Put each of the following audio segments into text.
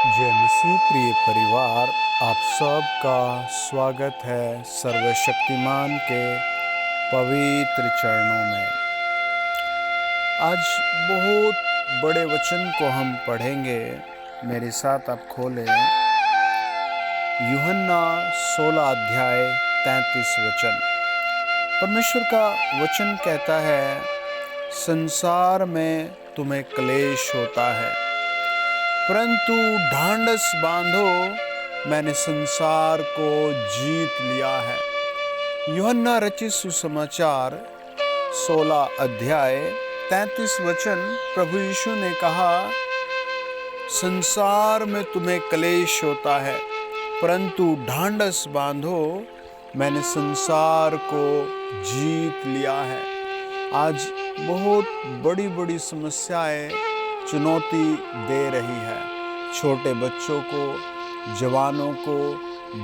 जय मसीह प्रिय परिवार, आप सबका स्वागत है सर्वशक्तिमान के पवित्र चरणों में। आज बहुत बड़े वचन को हम पढ़ेंगे। मेरे साथ आप खोलें यूहन्ना 16 अध्याय 33 वचन। परमेश्वर का वचन कहता है, संसार में तुम्हें क्लेश होता है, परंतु ढांढस बांधो, मैंने संसार को जीत लिया है। यूहन्ना रचित सुसमाचार 16 अध्याय 33 वचन। प्रभु यीशु ने कहा, संसार में तुम्हें क्लेश होता है, परंतु ढांढस बांधो, मैंने संसार को जीत लिया है। आज बहुत बड़ी बड़ी समस्याएं चुनौती दे रही है, छोटे बच्चों को, जवानों को,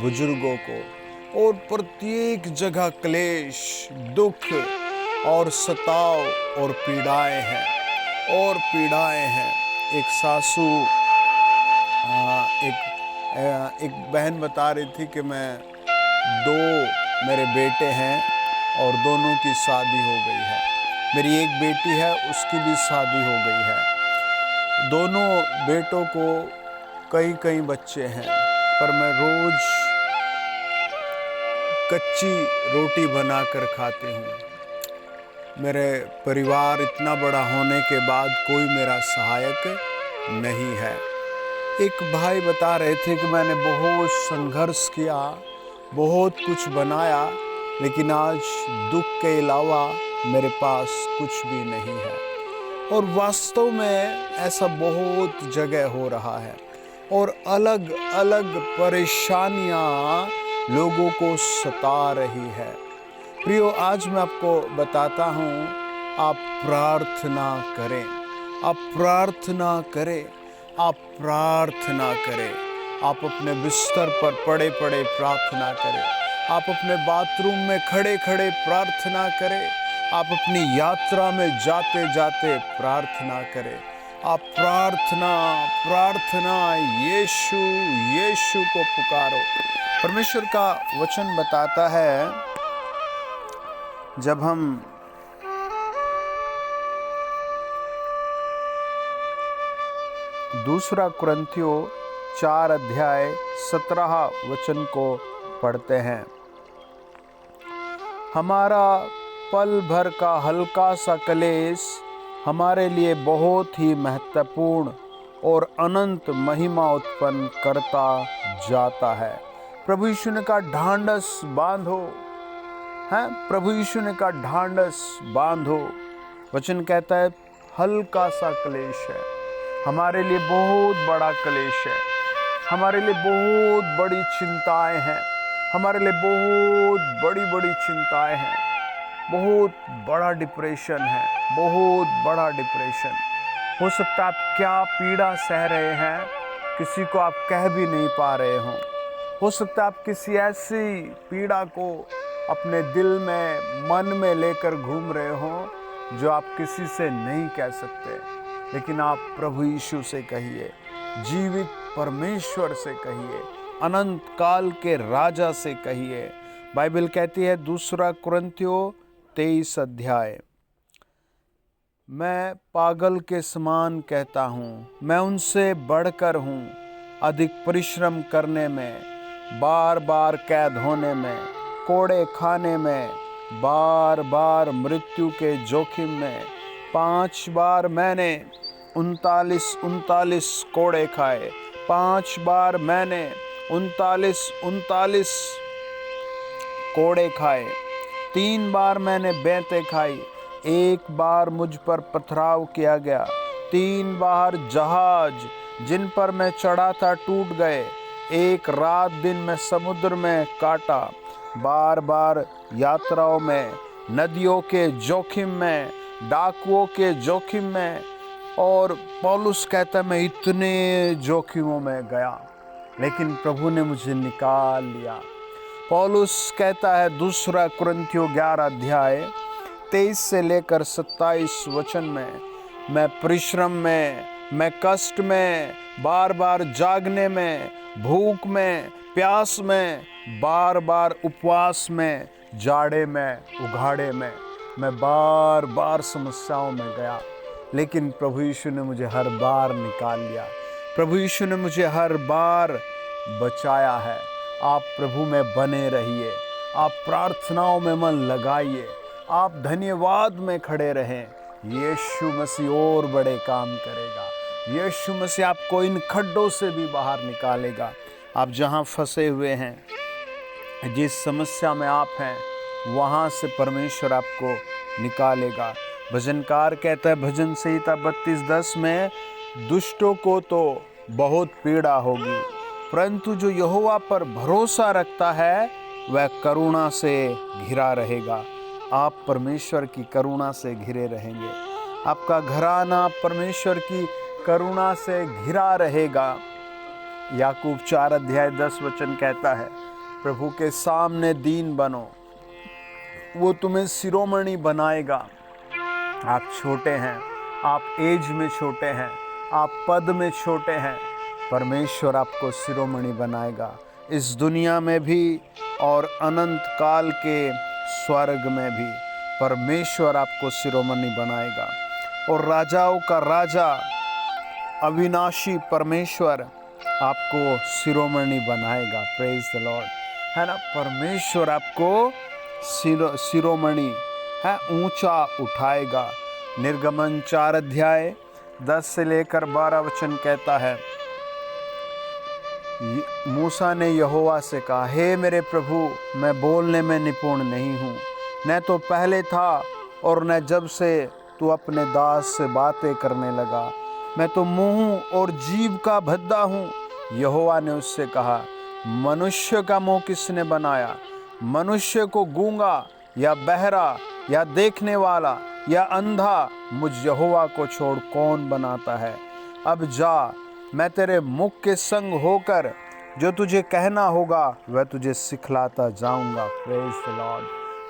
बुजुर्गों को, और प्रत्येक जगह क्लेश, दुख और सताव और पीड़ाएं हैं। एक सासू एक बहन बता रही थी कि मेरे बेटे हैं और दोनों की शादी हो गई है। मेरी एक बेटी है, उसकी भी शादी हो गई है। दोनों बेटों को कई बच्चे हैं, पर मैं रोज कच्ची रोटी बनाकर खाती हूँ। मेरे परिवार इतना बड़ा होने के बाद कोई मेरा सहायक नहीं है। एक भाई बता रहे थे कि मैंने बहुत संघर्ष किया, बहुत कुछ बनाया, लेकिन आज दुख के अलावा मेरे पास कुछ भी नहीं है। और वास्तव में ऐसा बहुत जगह हो रहा है, और अलग अलग परेशानियां लोगों को सता रही है। प्रियो, आज मैं आपको बताता हूं, आप प्रार्थना करें, आप प्रार्थना करें, आप प्रार्थना करें। आप अपने बिस्तर पर पड़े पड़े प्रार्थना करें, आप अपने बाथरूम में खड़े खड़े प्रार्थना करें, आप अपनी यात्रा में जाते जाते प्रार्थना करें। आप प्रार्थना यीशु यीशु को पुकारो। परमेश्वर का वचन बताता है, जब हम दूसरा कुरिन्थियों 4 अध्याय 17 वचन को पढ़ते हैं, हमारा पल भर का हल्का सा क्लेश हमारे लिए बहुत ही महत्वपूर्ण और अनंत महिमा उत्पन्न करता जाता है। प्रभु यीशु ने कहा, ढांढस बांधो, हैं? प्रभु यीशु ने कहा, ढांढस बांधो। वचन कहता है, हल्का सा क्लेश है, हमारे लिए बहुत बड़ा क्लेश है, हमारे लिए बहुत बड़ी चिंताएं हैं, हमारे लिए बहुत बड़ी चिंताएं हैं, बहुत बड़ा डिप्रेशन है, बहुत बड़ा डिप्रेशन। हो सकता है आप क्या पीड़ा सह रहे हैं, किसी को आप कह भी नहीं पा रहे हो सकता है आप किसी ऐसी पीड़ा को अपने दिल में, मन में लेकर घूम रहे हो जो आप किसी से नहीं कह सकते, लेकिन आप प्रभु यीशु से कहिए, जीवित परमेश्वर से कहिए, अनंत काल के राजा से कहिए। बाइबल कहती है, दूसरा कुरिन्थियों 23 अध्याय, मैं पागल के समान कहता हूँ, मैं उनसे बढ़कर हूँ, अधिक परिश्रम करने में, बार बार कैद होने में, कोड़े खाने में, बार बार मृत्यु के जोखिम में। 5 बार मैंने 39 कोड़े खाए, 5 बार मैंने 39 कोड़े खाए, 3 बार मैंने बेंतें खाई, 1 बार मुझ पर पथराव किया गया, 3 बार जहाज जिन पर मैं चढ़ा था टूट गए, 1 रात दिन मैं समुद्र में काटा, बार बार यात्राओं में, नदियों के जोखिम में, डाकुओं के जोखिम में। और पौलुस कहता है, मैं इतने जोखिमों में गया, लेकिन प्रभु ने मुझे निकाल लिया। पौलुस कहता है दूसरा कुरिन्थियों 11 अध्याय 23 से लेकर 27 वचन में, मैं परिश्रम में, मैं कष्ट में, बार बार जागने में, भूख में, प्यास में, बार बार उपवास में, जाड़े में, उघाड़े में, मैं बार बार समस्याओं में गया, लेकिन प्रभु यीशु ने मुझे हर बार निकाल लिया। प्रभु यीशु ने मुझे हर बार बचाया है। आप प्रभु में बने रहिए, आप प्रार्थनाओं में मन लगाइए, आप धन्यवाद में खड़े रहें। यीशु मसीह और बड़े काम करेगा। यीशु मसीह आपको इन खड्डों से भी बाहर निकालेगा। आप जहाँ फंसे हुए हैं, जिस समस्या में आप हैं, वहाँ से परमेश्वर आपको निकालेगा। भजनकार कहता है भजन संहिता 32:10 में, दुष्टों को तो बहुत पीड़ा होगी, परंतु जो यहोवा पर भरोसा रखता है वह करुणा से घिरा रहेगा। आप परमेश्वर की करुणा से घिरे रहेंगे। आपका घराना परमेश्वर की करुणा से घिरा रहेगा। याकूब 4:10 कहता है, प्रभु के सामने दीन बनो, वो तुम्हें शिरोमणि बनाएगा। आप छोटे हैं, आप एज में छोटे हैं, आप पद में छोटे हैं, परमेश्वर आपको शिरोमणि बनाएगा, इस दुनिया में भी और अनंत काल के स्वर्ग में भी परमेश्वर आपको शिरोमणि बनाएगा। और राजाओं का राजा अविनाशी परमेश्वर आपको शिरोमणि बनाएगा। प्रेज द लॉर्ड, है ना। परमेश्वर आपको शिरोमणि है ऊंचा उठाएगा। निर्गमन 4:10 से लेकर 12 कहता है, मूसा ने यहोवा से कहा, हे मेरे प्रभु, मैं बोलने में निपुण नहीं हूँ, न तो पहले था और न जब से तू अपने दास से बातें करने लगा, मैं तो मुंह और जीभ का भद्दा हूँ। यहोवा ने उससे कहा, मनुष्य का मुंह किसने बनाया? मनुष्य को गूंगा या बहरा या देखने वाला या अंधा मुझ यहोवा को छोड़ कौन बनाता है? अब जा, मैं तेरे मुख के संग होकर जो तुझे कहना होगा वह तुझे सिखलाता जाऊंगा। Praise the Lord.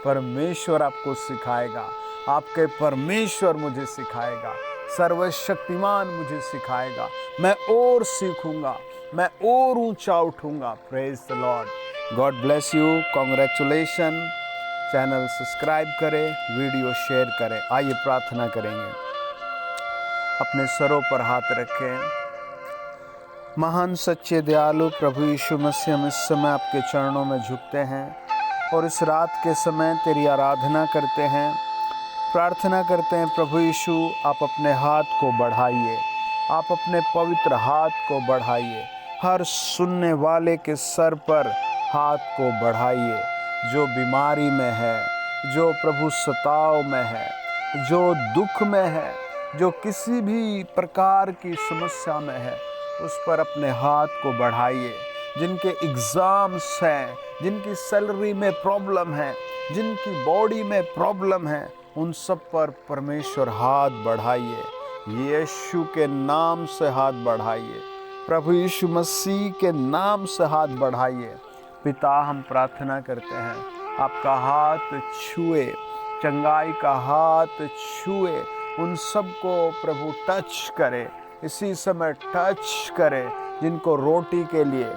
परमेश्वर आपको सिखाएगा, आपके परमेश्वर मुझे सिखाएगा, सर्वशक्तिमान मुझे सिखाएगा। मैं और सीखूंगा, मैं और ऊंचा उठूंगा। Praise the Lord. God bless you. Congratulation. Channel subscribe करें, वीडियो शेयर करें। आइए प्रार्थना करेंगे। अपने सरों पर हाथ रखें। महान सच्चे दयालु प्रभु यीशु मसीह, हम इस समय आपके चरणों में झुकते हैं और इस रात के समय तेरी आराधना करते हैं, प्रार्थना करते हैं। प्रभु यीशु, आप अपने हाथ को बढ़ाइए, आप अपने पवित्र हाथ को बढ़ाइए, हर सुनने वाले के सर पर हाथ को बढ़ाइए। जो बीमारी में है, जो प्रभु सताव में है, जो दुख में है, जो किसी भी प्रकार की समस्या में है, उस पर अपने हाथ को बढ़ाइए। जिनके एग्ज़ाम्स हैं, जिनकी सैलरी में प्रॉब्लम है, जिनकी बॉडी में प्रॉब्लम है, उन सब पर परमेश्वर हाथ बढ़ाइए। यीशु के नाम से हाथ बढ़ाइए, प्रभु यीशु मसीह के नाम से हाथ बढ़ाइए। पिता, हम प्रार्थना करते हैं, आपका हाथ छुए, चंगाई का हाथ छुए, उन सबको प्रभु टच करे, इसी समय टच करे, जिनको रोटी के लिए,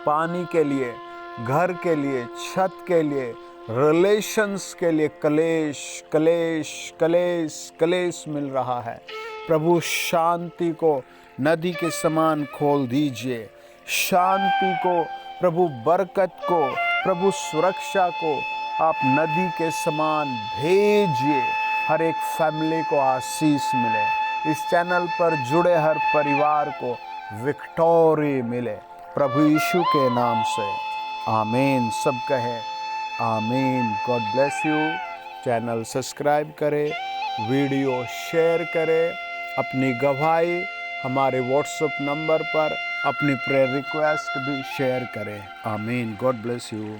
पानी के लिए, घर के लिए, छत के लिए, रिलेशंस के लिए कलेश कलेश कलेश कलेश मिल रहा है, प्रभु शांति को नदी के समान खोल दीजिए। शांति को प्रभु, बरकत को प्रभु, सुरक्षा को आप नदी के समान भेजिए। हर एक फैमिली को आशीष मिले, इस चैनल पर जुड़े हर परिवार को विक्टोरी मिले, प्रभु यीशु के नाम से। आमीन। सब कहे आमीन। God bless you. Channel subscribe करें, वीडियो शेयर करें, अपनी गवाही हमारे व्हाट्सएप नंबर पर, अपनी प्रेयर रिक्वेस्ट भी शेयर करें। आमीन। God bless you.